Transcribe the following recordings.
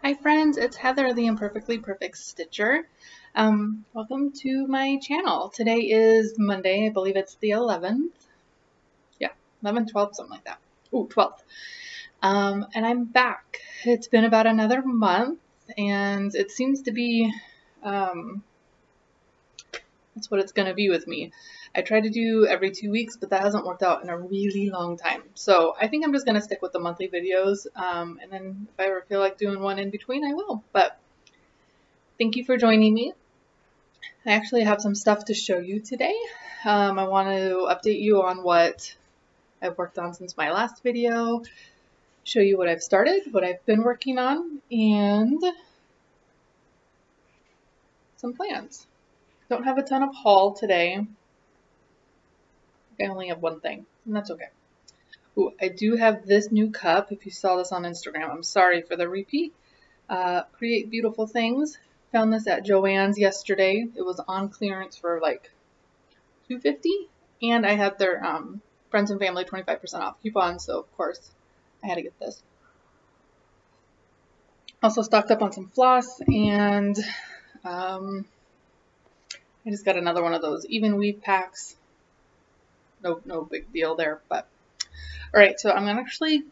Hi friends, it's Heather, the Imperfectly Perfect Stitcher. Welcome to my channel. Today is Monday, I believe it's the 11th. Yeah, 11th, 12th, something like that. Ooh, 12th. And I'm back. It's been about another month, and it seems to be, that's what it's going to be with me. I try to do every 2 weeks, but that hasn't worked out in a really long time. So I think I'm just going to stick with the monthly videos, and then if I ever feel like doing one in between, I will. But thank you for joining me. I actually have some stuff to show you today. I want to update you on what I've worked on since my last video, show you what I've started, what I've been working on, and some plans. Don't have a ton of haul today. I only have one thing, and that's okay. Ooh, I do have this new cup. If you saw this on Instagram, I'm sorry for the repeat. Create Beautiful Things. Found this at Joann's yesterday. It was on clearance for like $2.50, and I had their friends and family 25% off coupon, so of course I had to get this. Also stocked up on some floss, and I just got another one of those even weave packs. No big deal there, but all right. So I'm actually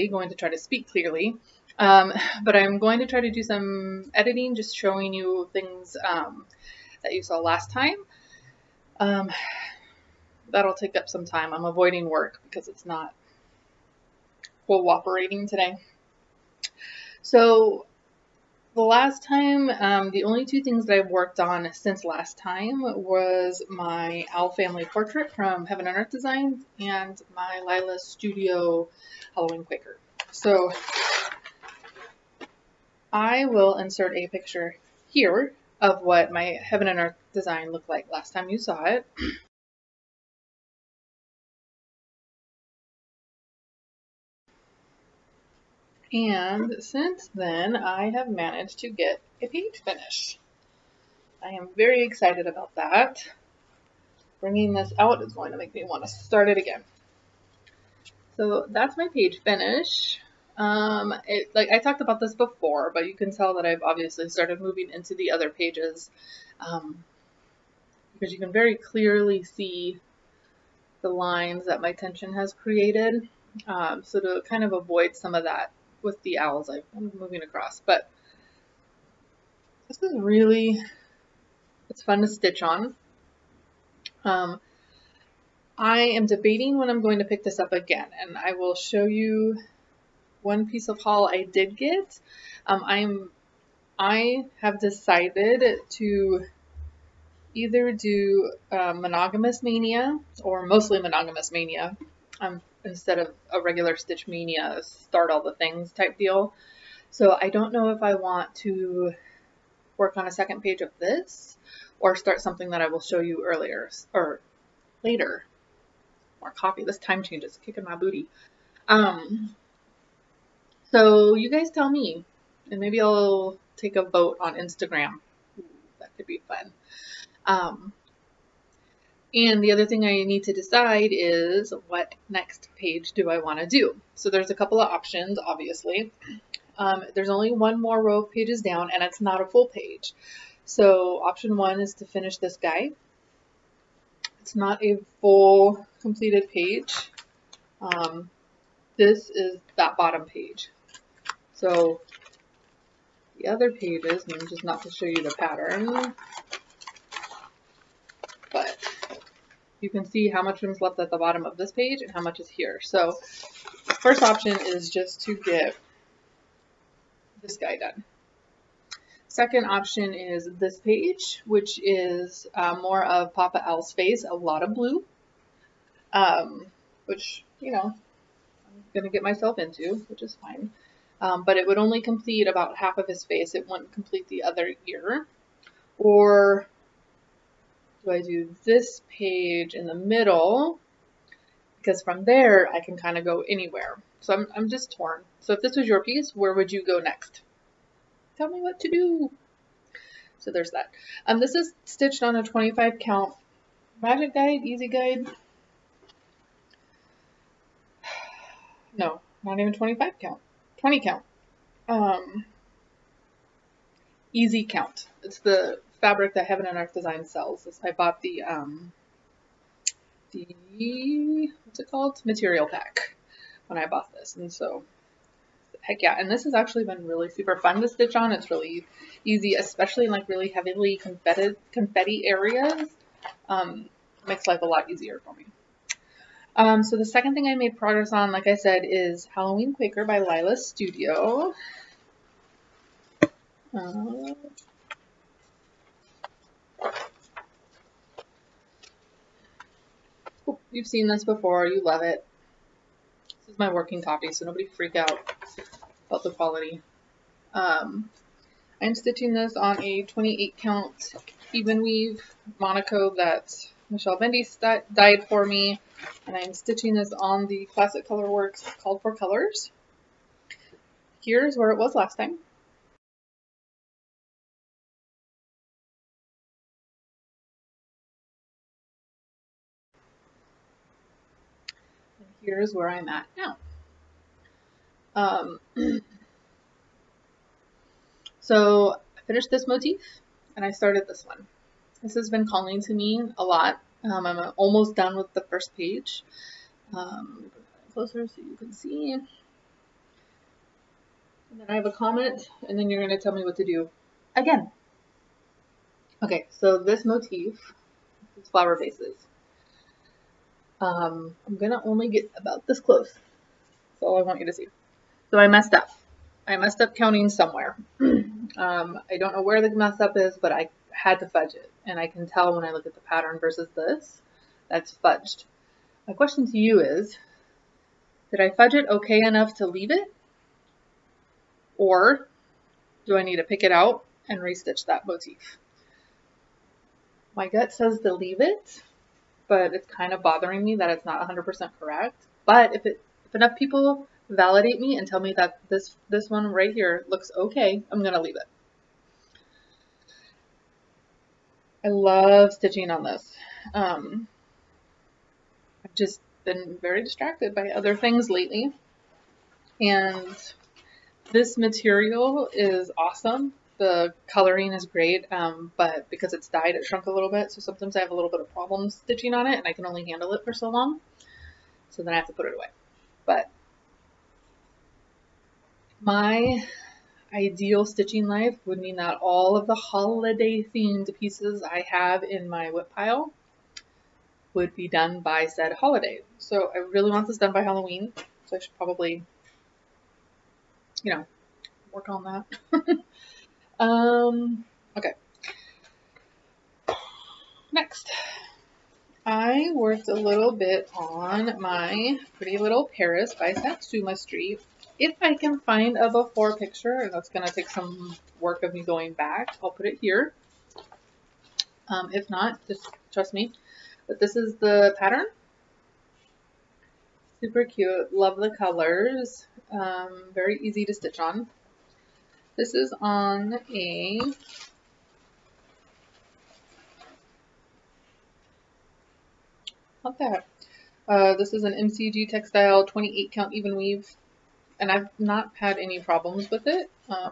going to try to speak clearly, but I'm going to try to do some editing, just showing you things that you saw last time. That'll take up some time. I'm avoiding work because it's not cooperating today. So the last time, the only two things that I've worked on since last time was my Owl Family portrait from Heaven and Earth Designs and my Lila Studio Halloween Quaker. So I will insert a picture here of what my Heaven and Earth design looked like last time you saw it. And since then, I have managed to get a page finish. I am very excited about that. Bringing this out is going to make me want to start it again. So that's my page finish. Like I talked about this before, but you can tell that I've obviously started moving into the other pages because you can very clearly see the lines that my tension has created. So to kind of avoid some of that with the owls, I'm moving across. But this is really, it's fun to stitch on. I am debating when I'm going to pick this up again, and I will show you one piece of haul I did get. I have decided to either do Monogamous Mania or mostly Monogamous Mania instead of a regular Stitch Mania start all the things type deal. So I don't know if I want to work on a second page of this or start something that I will show you earlier or later. More coffee. This time change is kicking my booty. So you guys tell me, and maybe I'll take a vote on Instagram. Ooh, that could be fun. And the other thing I need to decide is what next page do I want to do. So there's a couple of options, obviously. There's only one more row of pages down, and it's not a full page. So option one is to finish this guy. It's not a full completed page. This is that bottom page. So the other pages, and just not to show you the pattern, but you can see how much room is left at the bottom of this page and how much is here. So the first option is just to get this guy done. Second option is this page, which is more of Papa Owl's face, a lot of blue, which, you know, I'm going to get myself into, which is fine. But it would only complete about half of his face. It wouldn't complete the other ear. Or do I do this page in the middle? Because from there, I can kind of go anywhere. So I'm just torn. So if this was your piece, where would you go next? Tell me what to do. So there's that. This is stitched on a 25 count magic guide, easy guide. No, not even 25 count, 20 count. Easy Count. It's the fabric that Heaven and Earth Design sells. I bought the what's it called? Material pack when I bought this, and so heck yeah. And this has actually been really super fun to stitch on. It's really easy, especially in like really heavily confetti areas. Makes life a lot easier for me. So the second thing I made progress on, like I said, is Halloween Quaker by Lila's Studio. You've seen this before. You love it. This is my working copy, so nobody freak out about the quality. I'm stitching this on a 28 count even weave Monaco that Michelle Bendy dyed for me, and I'm stitching this on the Classic Colorworks Called for Colors. Here's where it was last time. And here's where I'm at now. So I finished this motif and I started this one. This has been calling to me a lot. I'm almost done with the first page. Bring that closer so you can see. And then I have a comment, and then you're going to tell me what to do again. Okay, so this motif is flower vases. I'm going to only get about this close. That's all I want you to see. So I messed up. I messed up counting somewhere. I don't know where the mess up is, but I had to fudge it. And I can tell when I look at the pattern versus this, that's fudged. My question to you is, did I fudge it okay enough to leave it? Or do I need to pick it out and restitch that motif? My gut says to leave it, but it's kind of bothering me that it's not 100% correct. But if enough people validate me and tell me that this one right here looks okay, I'm going to leave it. I love stitching on this. I've just been very distracted by other things lately. And this material is awesome. The coloring is great, but because it's dyed, it shrunk a little bit. So sometimes I have a little bit of problems stitching on it, and I can only handle it for so long. So then I have to put it away. But my ideal stitching life would mean that all of the holiday themed pieces I have in my whip pile would be done by said holiday. So I really want this done by Halloween. So I should probably, work on that. Okay. Next, I worked a little bit on my Pretty Little Paris by Satsuma Street. If I can find a before picture, and that's going to take some work of me going back, I'll put it here. If not, just trust me. But this is the pattern. Super cute. Love the colors. Very easy to stitch on. This is on a this is an MCG Textile 28 count even weave, and I've not had any problems with it. I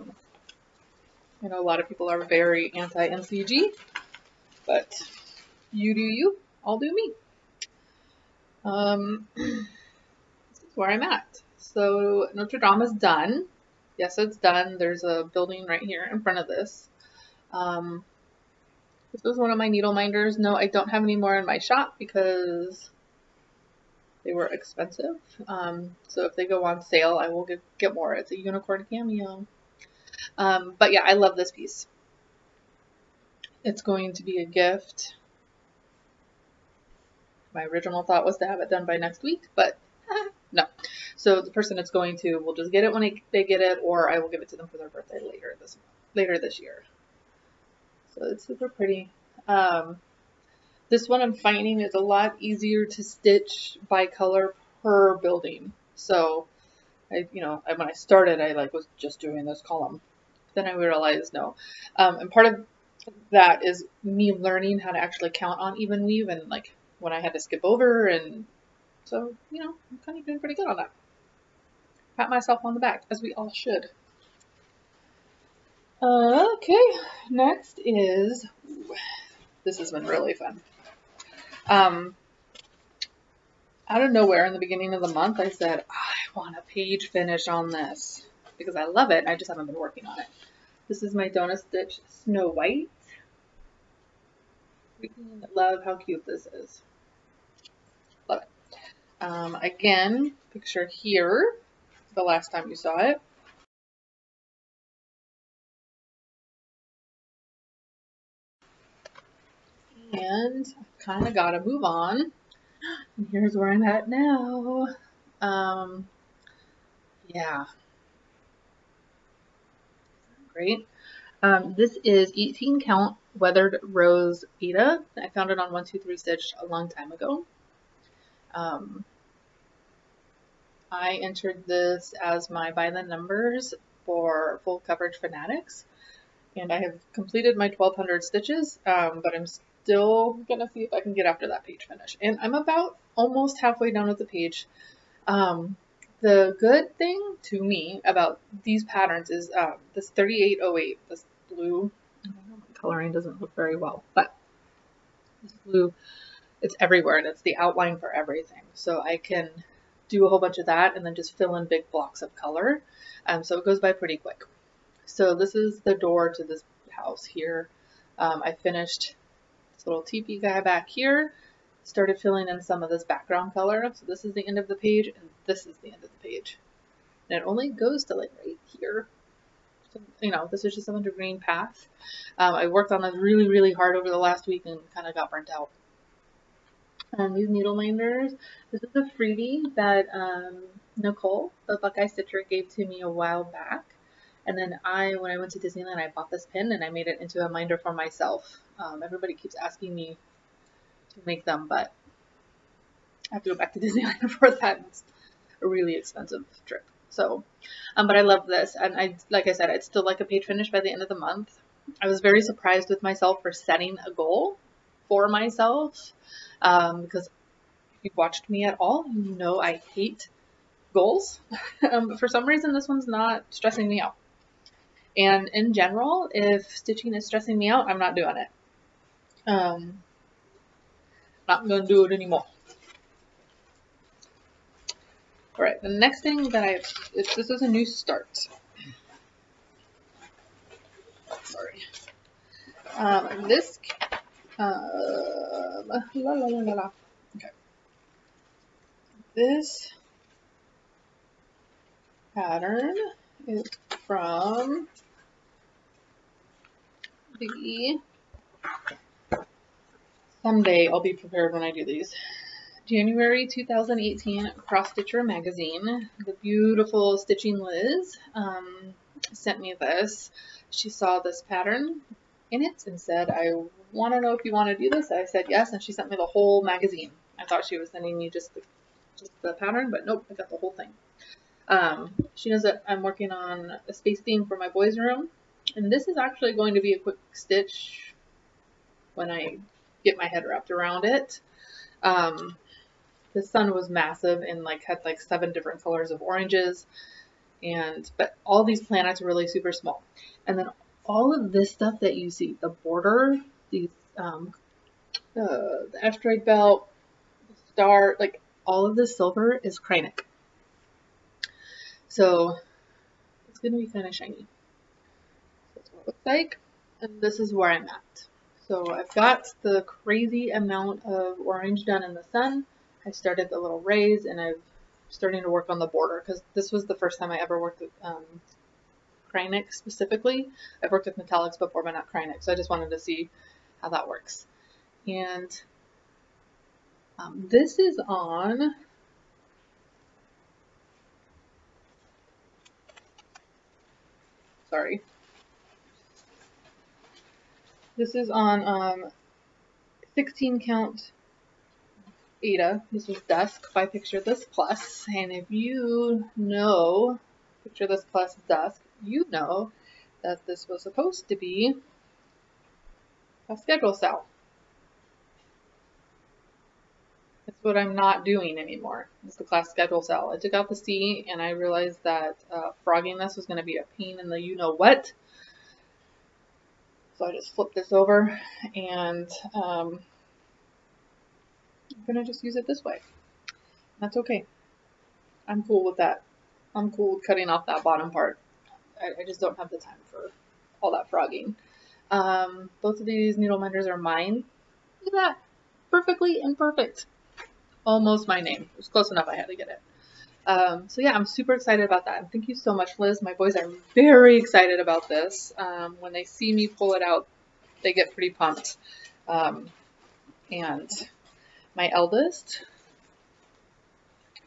know a lot of people are very anti-MCG, but you do you, I'll do me. This is where I'm at. So Notre Dame is done. Yes, it's done. There's a building right here in front of this. This was one of my needle minders. No, I don't have any more in my shop because they were expensive. So if they go on sale, I will get more. It's a unicorn cameo. But yeah, I love this piece. It's going to be a gift. My original thought was to have it done by next week, but no. So the person it's going to will just get it when they get it, or I will give it to them for their birthday later this year. So it's super pretty. This one I'm finding is a lot easier to stitch by color per building. So when I started, I was just doing this column. Then I realized no. And part of that is me learning how to actually count on even weave, and when I had to skip over, and so I'm kind of doing pretty good on that. Pat myself on the back, as we all should. Okay, next is, this has been really fun. Out of nowhere in the beginning of the month, I said, I want a page finish on this because I love it. I just haven't been working on it. This is my Donut Stitch Snow White. Freaking love how cute this is. Love it. Again, picture here, the last time you saw it. And I kind of got to move on. And here's where I'm at now. Yeah. Great. This is 18 count weathered rose Vita. I found it on 123 Stitch a long time ago. I entered this as my by the numbers for full coverage fanatics, and I have completed my 1200 stitches, but I'm still gonna see if I can get after that page finish. And I'm about almost halfway down with the page. The good thing to me about these patterns is this 3808, this blue. I don't know, my coloring doesn't look very well, but this blue, it's everywhere and it's the outline for everything. So I can do a whole bunch of that and then just fill in big blocks of color. So it goes by pretty quick. So this is the door to this house here. I finished this little teepee guy back here, started filling in some of this background color. So this is the end of the page and this is the end of the page. And it only goes to like right here. So, you know, this is just a bunch of green paths. I worked on this really, really hard over the last week and kind of got burnt out. These needle minders, this is a freebie that Nicole, the Buckeye Stitcher, gave to me a while back. And then when I went to Disneyland, I bought this pin and I made it into a minder for myself. Everybody keeps asking me to make them, but I have to go back to Disneyland for that. It's a really expensive trip. So, but I love this. And like I said, I'd still like a page finish by the end of the month. I was very surprised with myself for setting a goal for myself. Because if you've watched me at all, you know I hate goals. For some reason, this one's not stressing me out. And in general, if stitching is stressing me out, I'm not doing it. Not going to do it anymore. All right, the next thing that this is a new start. Sorry. Okay. This pattern is from the, someday I'll be prepared when I do these, January 2018 Cross Stitcher magazine. The beautiful Stitching Liz sent me this. She saw this pattern in it and said, I want to know if you want to do this. I said yes, and she sent me the whole magazine. I thought she was sending me just the pattern, but nope, I got the whole thing. She knows that I'm working on a space theme for my boys' room, and this is actually going to be a quick stitch when I get my head wrapped around it. The sun was massive and had 7 different colors of oranges, but all these planets are really super small. And then all of this stuff that you see, the border, these the asteroid belt, the star, all of this silver is Kreinik. So it's going to be kind of shiny. That's what it looks like. And this is where I'm at. So I've got the crazy amount of orange done in the sun. I started the little rays and I'm starting to work on the border because this was the first time I ever worked with Kreinik specifically. I've worked with metallics before, but not Kreinik. So I just wanted to see how that works. And this is on This is on 16 count Ada. This was Dusk by Picture This Plus. And if you know Picture This Plus Dusk, you know that this was supposed to be a schedule cell. That's what I'm not doing anymore. It's the class schedule cell. I took out the C and I realized that frogging this was going to be a pain in the you-know-what. So I just flip this over, and I'm gonna just use it this way. That's okay. I'm cool with that. I'm cool with cutting off that bottom part. I just don't have the time for all that frogging. Both of these needle minders are mine. Look at that. Perfectly imperfect. Almost my name. It was close enough I had to get it. So yeah, I'm super excited about that. And thank you so much, Liz. My boys are very excited about this. When they see me pull it out, they get pretty pumped. And my eldest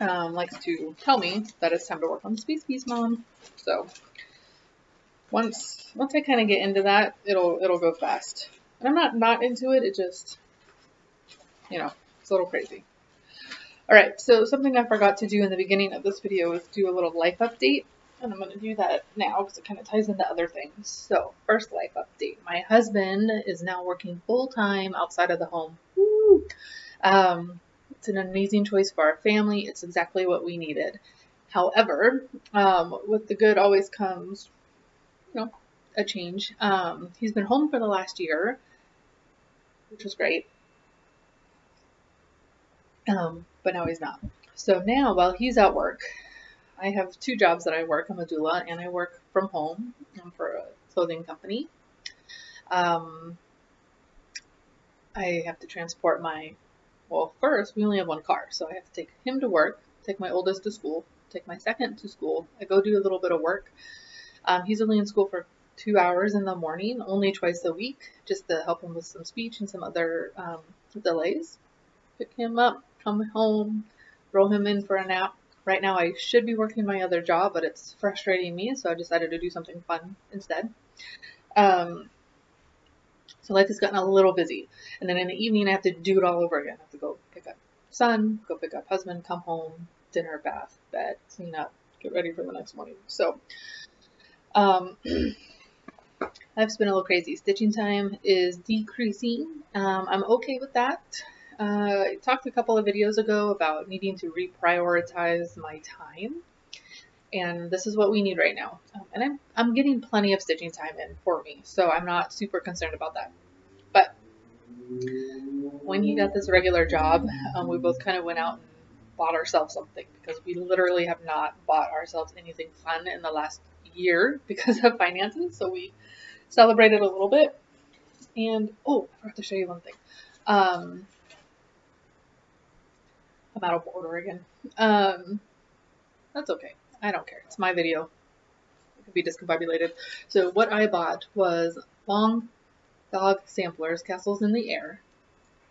likes to tell me that it's time to work on the space piece, Mom. So once I kind of get into that, it'll go fast. And I'm not into it. It just, you know, it's a little crazy. All right, so something I forgot to do in the beginning of this video is do a little life update, and I'm going to do that now because it kind of ties into other things. So first life update. My husband is now working full-time outside of the home. Woo! It's an amazing choice for our family. It's exactly what we needed. However, with the good always comes, you know, a change. He's been home for the last year, which was great. But now he's not. So now while he's at work, I have two jobs that I work. I'm a doula and I work from home for a clothing company. I have to transport well, first we only have one car. So I have to take him to work, take my oldest to school, take my second to school. I go do a little bit of work. He's only in school for 2 hours in the morning, only twice a week, just to help him with some speech and some other delays. Pick him up, come home, roll him in for a nap. Right now I should be working my other job, but it's frustrating me, so I decided to do something fun instead. So life has gotten a little busy. And then in the evening I have to do it all over again. I have to go pick up son, go pick up husband, come home, dinner, bath, bed, clean up, get ready for the next morning. So life's been a little crazy. Stitching time is decreasing. I'm okay with that. I talked a couple of videos ago about needing to reprioritize my time, and this is what we need right now. And I'm getting plenty of stitching time in for me, so I'm not super concerned about that. But when he got this regular job, we both kind of went out and bought ourselves something, because we literally have not bought ourselves anything fun in the last year because of finances. So we celebrated a little bit. And oh, I forgot to show you one thing. I'm out of order again. That's okay. I don't care. It's my video. It could be discombobulated. So what I bought was long dog samplers, Castles in the Air.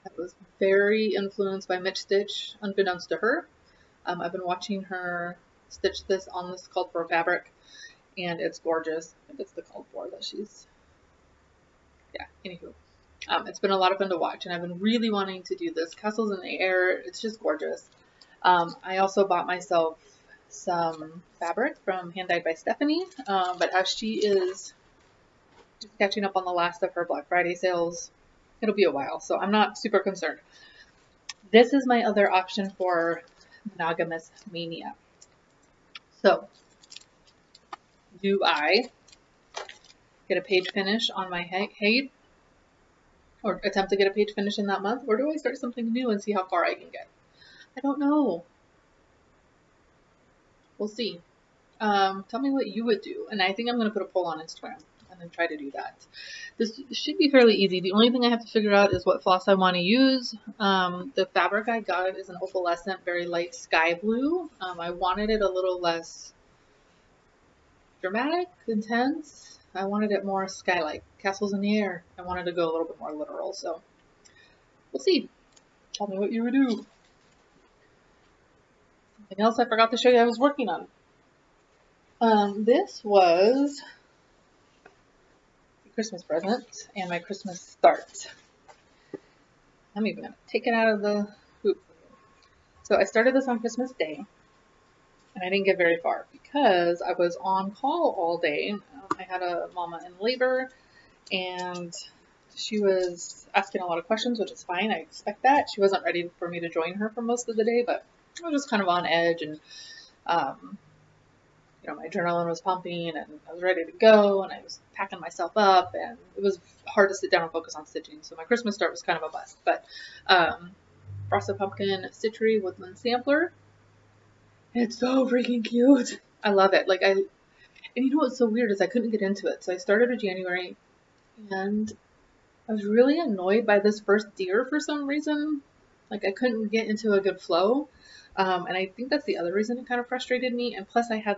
That was very influenced by Mitch Stitch, unbeknownst to her. I've been watching her stitch this on this called for fabric, and it's gorgeous. I think it's the called for that she's, yeah, anywho. It's been a lot of fun to watch, and I've been really wanting to do this. Castles in the Air, it's just gorgeous. I also bought myself some fabric from Hand Dyed by Stephanie, but as she is just catching up on the last of her Black Friday sales, it'll be a while, so I'm not super concerned. This is my other option for monogamous mania. So, do I get a page finish on my Hade, or attempt to get a page finish in that month, or do I start something new and see how far I can get? I don't know. We'll see. Tell me what you would do, and I think I'm going to put a poll on Instagram and then try to do that. This should be fairly easy. The only thing I have to figure out is what floss I want to use. The fabric I got is an opalescent, very light sky blue. I wanted it a little less dramatic, intense. I wanted it more sky-like. Castles in the Air. I wanted to go a little bit more literal, so we'll see. Tell me what you would do. Something else I forgot to show you I was working on. This was a Christmas present and my Christmas start. I'm even going to take it out of the hoop. So I started this on Christmas Day, and I didn't get very far because I was on call all day. I had a mama in labor, and she was asking a lot of questions, which is fine. I expect that. She wasn't ready for me to join her for most of the day, but I was just kind of on edge, and you know, my adrenaline was pumping and I was ready to go and I was packing myself up and it was hard to sit down and focus on stitching. So my Christmas start was kind of a bust, but, Frosted Pumpkin Stitchery Woodland Sampler. It's so freaking cute. I love it. Like and you know what's so weird is I couldn't get into it. So I started in January and I was really annoyed by this first deer for some reason. Like I couldn't get into a good flow. And I think that's the other reason it kind of frustrated me. And plus I had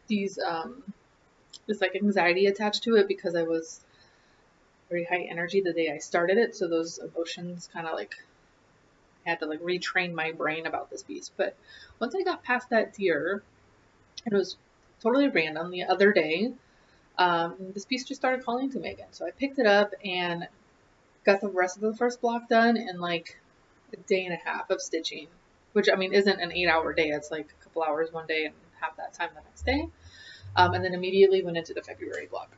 these, this like anxiety attached to it because I was very high energy the day I started it. So those emotions kind of like, I had to like retrain my brain about this beast. But once I got past that deer, it was totally random. The other day, this piece just started calling to me again. So I picked it up and got the rest of the first block done in like a day and a half of stitching, which I mean isn't an 8-hour day. It's like a couple hours one day and half that time the next day. And then immediately went into the February block.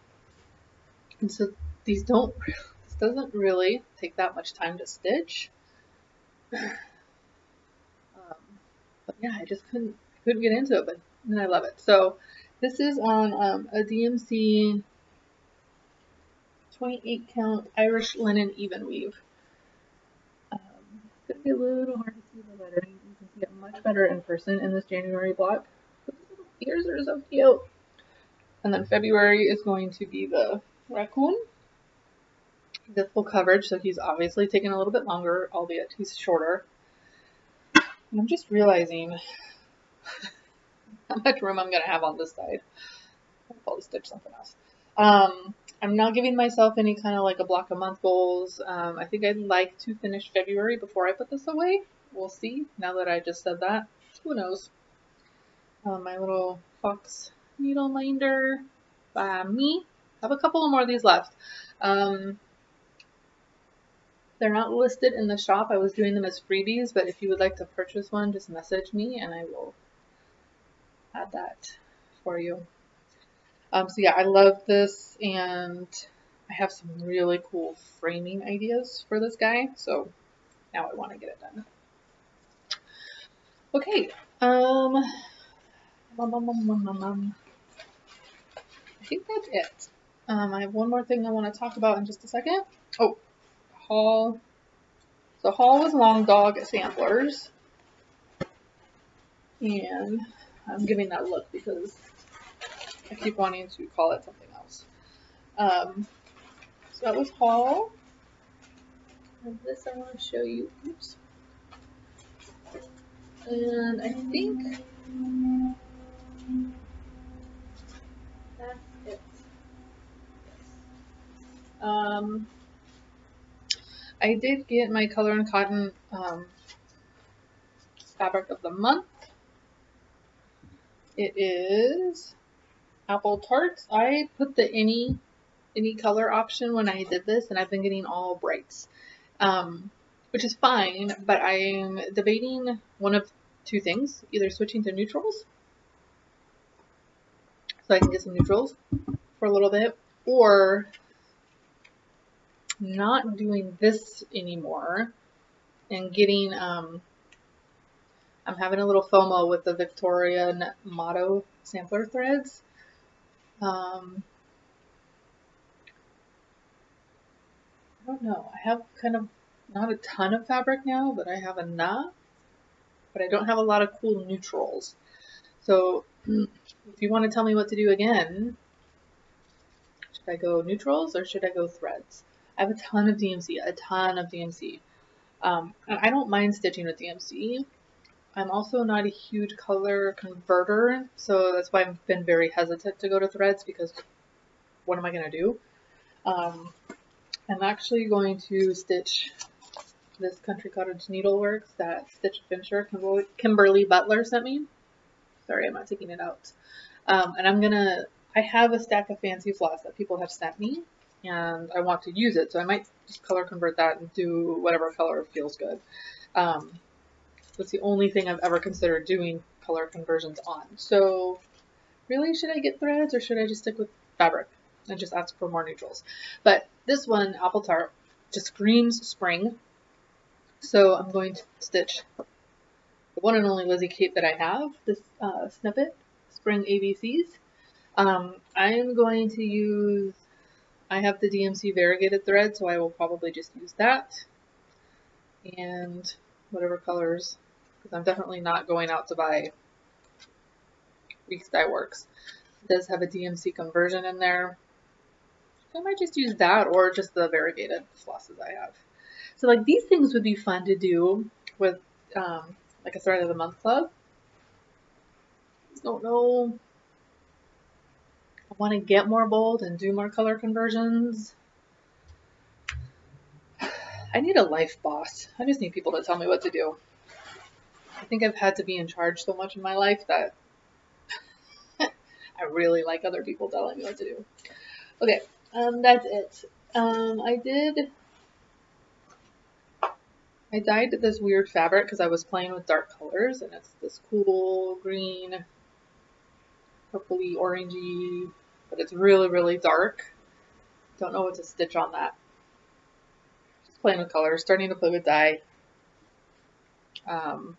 And so this doesn't really take that much time to stitch. But yeah, I just couldn't get into it, but then I love it. So this is on a DMC 28 count Irish linen even weave. It's going to be a little hard to see the lettering. You can see it much better in person in this January block. Those little ears are so cute. And then February is going to be the raccoon. The full coverage, so he's obviously taking a little bit longer, albeit he's shorter. And I'm just realizing how much room I'm going to have on this side. I'll probably stitch something else. I'm not giving myself any kind of like a block a month goals. I think I'd like to finish February before I put this away. We'll see. Now that I just said that, who knows? My little fox needle minder by me. I have a couple more of these left. They're not listed in the shop. I was doing them as freebies, but if you would like to purchase one, just message me and I will add that for you. So yeah, I love this and I have some really cool framing ideas for this guy. So now I want to get it done. Okay. I think that's it. I have one more thing I want to talk about in just a second. Oh, haul. So haul was Long Dog samplers. And I'm giving that look because I keep wanting to call it something else. So that was haul. And this I want to show you. Oops. And I think that's it. Yes. I did get my Color and Cotton fabric of the month. It is Apple Tarts. I put the any color option when I did this, and I've been getting all brights, which is fine, but I'm debating one of two things, either switching to neutrals, so I can get some neutrals for a little bit, or not doing this anymore and getting, I'm having a little FOMO with the Victorian Motto sampler threads. I don't know. I have kind of not a ton of fabric now, but I have enough. But I don't have a lot of cool neutrals. So if you want to tell me what to do again, should I go neutrals or should I go threads? I have a ton of DMC, and I don't mind stitching with DMC. I'm also not a huge color converter, so that's why I've been very hesitant to go to threads, because what am I going to do? I'm actually going to stitch this Country Cottage Needleworks that Stitch Adventure Kimberly Butler sent me. Sorry, I'm not taking it out. And I have a stack of fancy floss that people have sent me, and I want to use it, so I might just color convert that and do whatever color feels good. That's the only thing I've ever considered doing color conversions on. So really, should I get threads or should I just stick with fabric and just ask for more neutrals? But this one, Apple Tart, just screams spring. So I'm going to stitch the one and only Lizzie cape that I have, this snippet. spring ABCs. I'm going to use, I have the DMC variegated thread, so I will probably just use that. And whatever colors, because I'm definitely not going out to buy Weeks Dye Works. It does have a DMC conversion in there. So I might just use that or just the variegated flosses I have. So like these things would be fun to do with like a thread of the month club. I don't know. I want to get more bold and do more color conversions. I need a life boss. I just need people to tell me what to do. I think I've had to be in charge so much in my life that I really like other people telling me what to do. Okay, that's it. I dyed this weird fabric because I was playing with dark colors, and it's this cool green, purpley, orangey, but it's really, really dark. Don't know what to stitch on that. Just playing with colors, starting to play with dye. I'm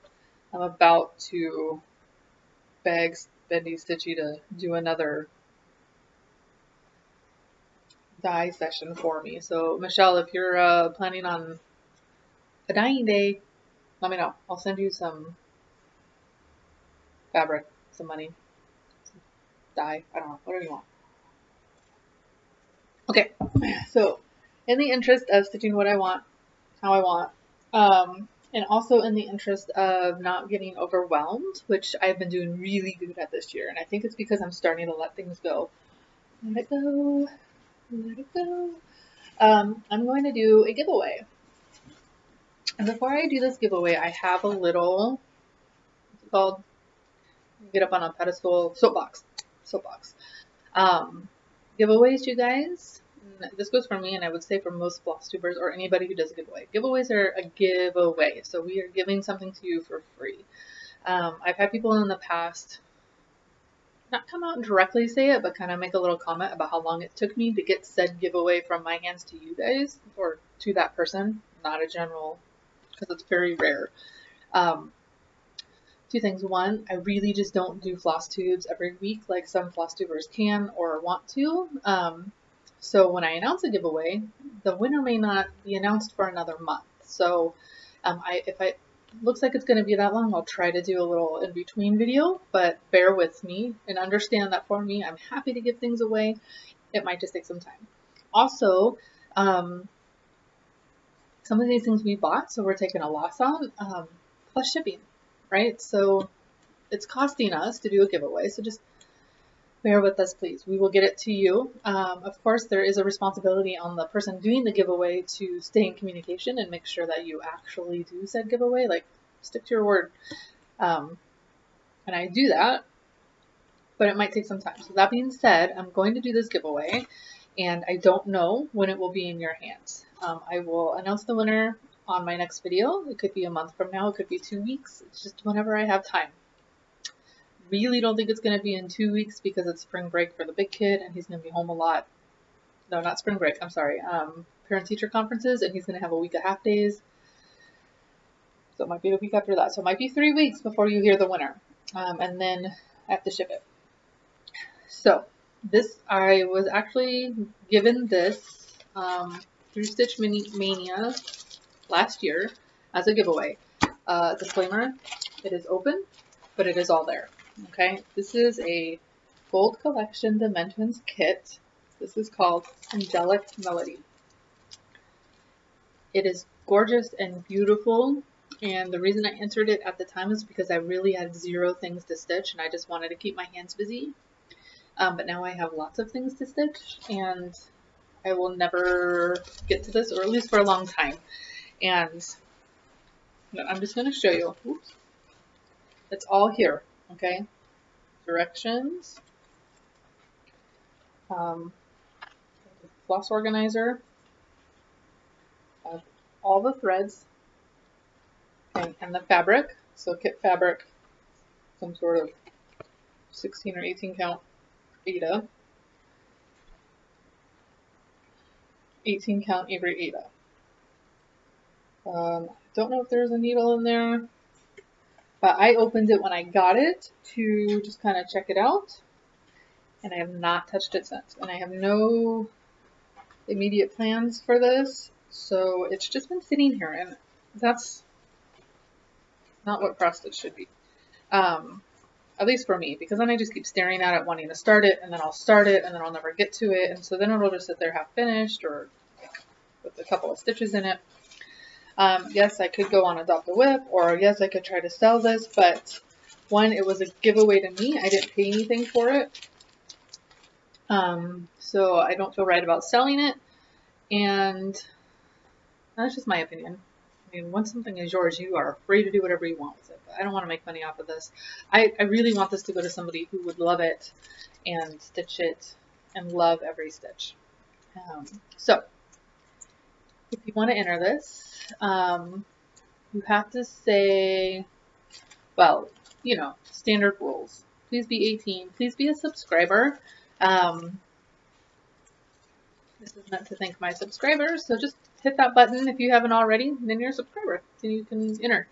about to beg Bendy Stitchy to do another dye session for me. So Michelle, if you're planning on a dyeing day, let me know. I'll send you some fabric, some money, some dye. I don't know, whatever you want. Okay, so in the interest of stitching what I want, how I want, and also in the interest of not getting overwhelmed, which I've been doing really good at this year, and I think it's because I'm starting to let things go. Let it go, let it go. I'm going to do a giveaway. And before I do this giveaway, I have a little, what's it called? Get up on a pedestal, soapbox. Giveaways, you guys. This goes for me, and I would say for most Flosstubers or anybody who does a giveaway. Giveaways are a giveaway, so we are giving something to you for free. I've had people in the past not come out and directly say it, but kind of make a little comment about how long it took me to get said giveaway from my hands to you guys, or to that person, not a general, because it's very rare. Two things. One, I really just don't do floss tubes every week like some Flosstubers can or want to. So when I announce a giveaway, the winner may not be announced for another month. So if it looks like it's going to be that long, I'll try to do a little in-between video, but bear with me and understand that for me, I'm happy to give things away. It might just take some time. Also, some of these things we bought, so we're taking a loss on, plus shipping, right? So it's costing us to do a giveaway, so just bear with us, please. We will get it to you. Of course, there is a responsibility on the person doing the giveaway to stay in communication and make sure that you actually do said giveaway, like stick to your word. And I do that, but it might take some time. So that being said, I'm going to do this giveaway, and I don't know when it will be in your hands. I will announce the winner on my next video. It could be a month from now, it could be 2 weeks. It's just whenever I have time. Really don't think it's going to be in 2 weeks because it's spring break for the big kid and he's going to be home a lot. No, not spring break. I'm sorry. Parent-teacher conferences, and he's going to have a week of half days. So it might be the week after that. So it might be 3 weeks before you hear the winner. And then I have to ship it. So this, I was actually given this through Stitch Mania last year as a giveaway. Disclaimer, it is open, but it is all there. Okay, this is a Gold Collection Dimensions kit. This is called Angelic Melody. It is gorgeous and beautiful, and the reason I entered it at the time is because I really had 0 things to stitch and I just wanted to keep my hands busy. But now I have lots of things to stitch, and I will never get to this, or at least for a long time. And I'm just going to show you. Oops. It's all here, okay? Directions, floss organizer, all the threads, and the fabric. So kit fabric, some sort of 16 or 18 count Aida, 18 count Avery Aida. Don't know if there's a needle in there. But I opened it when I got it to just kind of check it out, and I have not touched it since. And I have no immediate plans for this, so it's just been sitting here, and that's not what cross stitch should be. At least for me, because then I just keep staring at it, wanting to start it, and then I'll start it, and then I'll never get to it, and so then it'll just sit there half finished, or with a couple of stitches in it. Yes, I could go on Adopt a Whip, or yes, I could try to sell this, but one, it was a giveaway to me. I didn't pay anything for it. So I don't feel right about selling it, and that's just my opinion. I mean, once something is yours, you are free to do whatever you want with it, but I don't want to make money off of this. I really want this to go to somebody who would love it and stitch it and love every stitch. So if you want to enter this, you have to say, well, you know, standard rules. Please be 18. Please be a subscriber. This is meant to thank my subscribers, so just hit that button if you haven't already, and then you're a subscriber, so you can enter.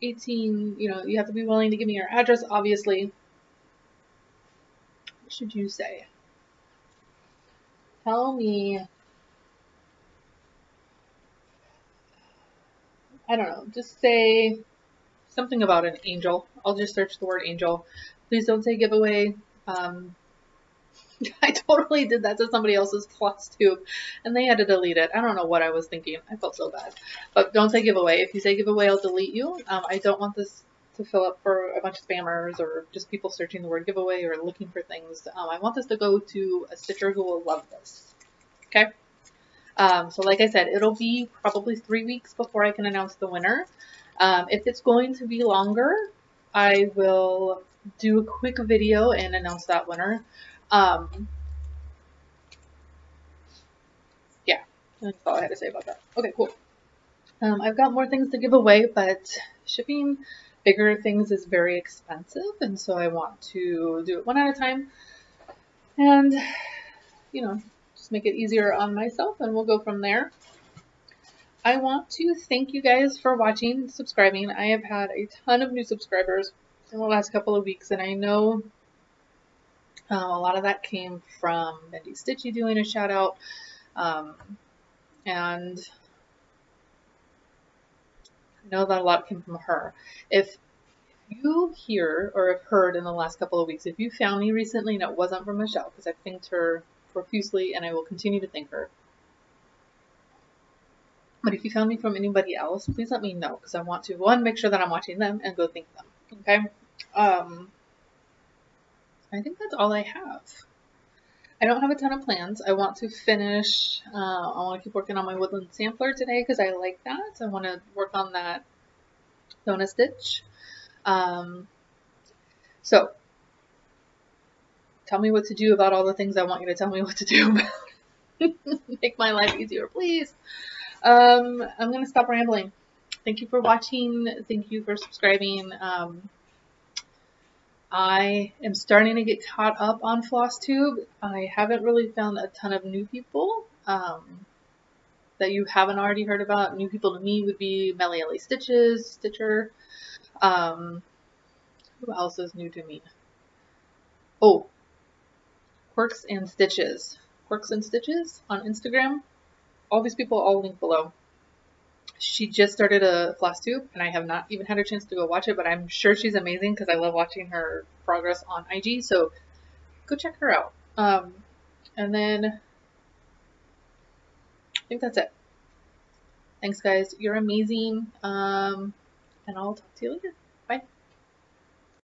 18, you know, you have to be willing to give me your address, obviously. What should you say? Tell me, I don't know, just say something about an angel. I'll just search the word angel. Please don't say giveaway. I totally did that to somebody else's Flosstube, and they had to delete it. I don't know what I was thinking. I felt so bad. But don't say giveaway. If you say giveaway, I'll delete you. I don't want this to fill up for a bunch of spammers or just people searching the word giveaway or looking for things. I want this to go to a stitcher who will love this. Okay? So like I said, it'll be probably 3 weeks before I can announce the winner. If it's going to be longer, I will do a quick video and announce that winner. Yeah, that's all I had to say about that. Okay, cool. I've got more things to give away, but shipping bigger things is very expensive, and so I want to do it one at a time and, you know, just make it easier on myself, and we'll go from there. I want to thank you guys for watching, subscribing. I have had a ton of new subscribers in the last couple of weeks, and I know a lot of that came from Bendy Stitchy doing a shout out, and I know that a lot came from her. If you hear or have heard in the last couple of weeks, if you found me recently and it wasn't from Michelle, because I've thanked her profusely and I will continue to thank her. But if you found me from anybody else, please let me know, because I want to, one, make sure that I'm watching them and go thank them. Okay? I think that's all I have. I don't have a ton of plans. I want to finish, I want to keep working on my woodland sampler today because I like that. I want to work on that donut stitch. So tell me what to do about all the things I want you to tell me what to do about. Make my life easier, please. I'm going to stop rambling. Thank you for watching. Thank you for subscribing. I am starting to get caught up on Flosstube. I haven't really found a ton of new people that you haven't already heard about. New people to me would be Melly Ellie Stitches, Stitcher. Who else is new to me? Oh, Quirks and Stitches. Quirks and Stitches on Instagram. All these people, I'll link below. She just started a Flosstube, and I have not even had a chance to go watch it, but I'm sure she's amazing because I love watching her progress on IG, so go check her out. And then I think that's it. Thanks, guys. You're amazing, and I'll talk to you later.